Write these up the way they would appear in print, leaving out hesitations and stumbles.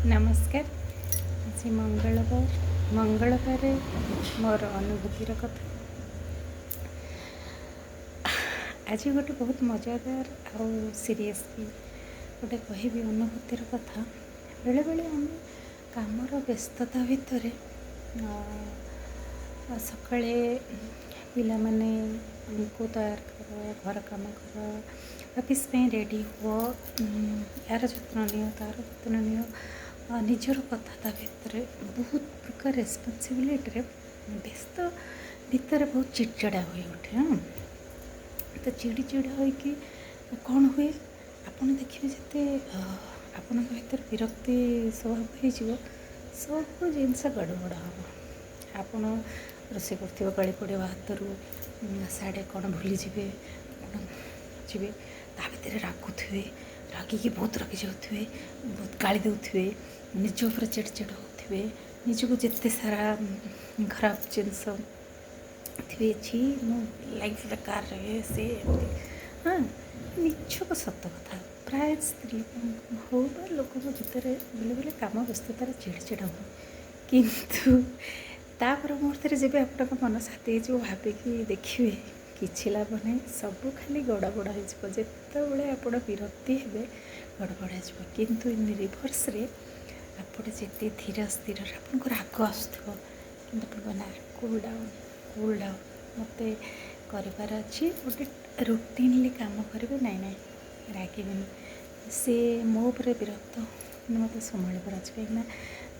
नमस्कार। आज मंगलवार मोर अनुभूतिर कथा। आज गोटे बहुत मजादार आउ सीरीयस भी गोटे कहबी अनुभूतिर कथा। बेले बेले आम कामर व्यस्तता भितर सकाळे पिला माने को तैयार कर, घर काम कर, ऑफिस में रेडी हो, यार जत्न नियो तार जत्न नियो, निजर कथा ता भितर बहुत प्रकार रेस्पॉन्सिबिलिटी व्यस्त भितर बहुत चिड़चिड़ा हो उठे। हाँ, तो चिड़चिड़ा होइकी कौन हुए आपन देखिए जिते आपण भीतर विरक्ति स्वभाव हो सब जिनस गड़बड़ हम। आपण रोषे कर गली पड़े हाथ साड़े कौन भूली जाए जी ता भर रागुवे रागिकी बहुत रागि जाऊे, बहुत गाड़ी दे, निज उपर चिड़चिड़ होते, निजक जिते सारा खराब जिनस थे छी मो लाइफ बेकार रहे से। हाँ, निजक सत कथा प्राय स्त्री हो लोक भितर बेले बेले काम व्यस्ततार चिड़चिड़ा हो, किंतु तापर मुहूर्त जब आप मन साथी जो भाविकी देखिए किसी लाभ नहीं, सबू खाली गड़बड़ हो जिते आप विरक्ति हे गड़बड़ हो। किंतु इन रिभर्स आप जिते धीर स्थिर आपको राग आसो कि ना कूल डाउन मत करार अच्छी गोटे रुटीनली काम करेंगे नाई नाई रागिनी से मो उपर विरक्त मत संभाड़ अच्छे कहीं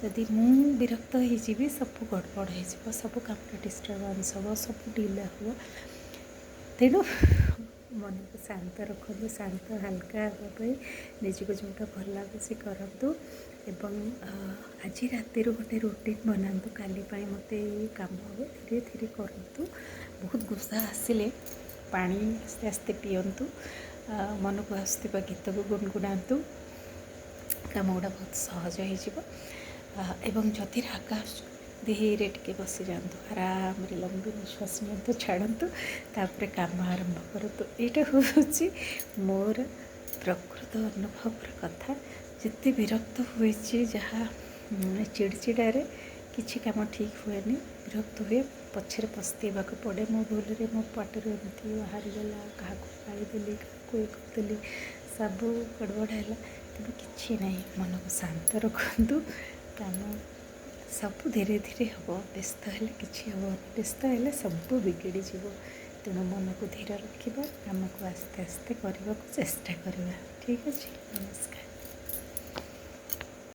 जदि मु विरक्त हो सब गड़बड़ हो सब काम डिस्टर्बान्स हम सब डिले हम। तेणु मन को शांत रखु, शांत हल्का हाँपाई निजक जोटा भल लगे से करूँ। एवं आज राति गोटे रुटीन बनातु काली मत काम हम धीरे धीरे करूँ। बहुत गुस्सा आसिले पानी आस्ते आस्ते पीयंतु, मन को आसुवा गीत को गुनगुनातु, काम गुड़ा बहुत सहज हो। जदि राग धीरे टे बसी जातु, आराम लंबी निश्वास नियंतु, छाड़तु, तापर काम आरंभ करूँ। यहाँ हूँ मोर प्रकृत अनुभव कथा। जिते विरक्त हुए जहाँ चिड़चिड़ारे किसी काम ठीक हुए, विरक्त हुए पछरे पस्तेवा पड़े, मो भूल मो पाटर एमती बाहरी गला, क्या गाड़ीदेली क्या ये करदेली सब गड़बड़ है। तेणु कि ना मन को शांत रखु, काम सब धीरे धीरे हम। व्यस्त है कि हम, व्यस्त है सब बिगड़ी जीव। तेणु मन को धीर रखा, काम को आस्ते आस्ते करने को चेष्टा करवा। ठीक अच्छे, नमस्कार।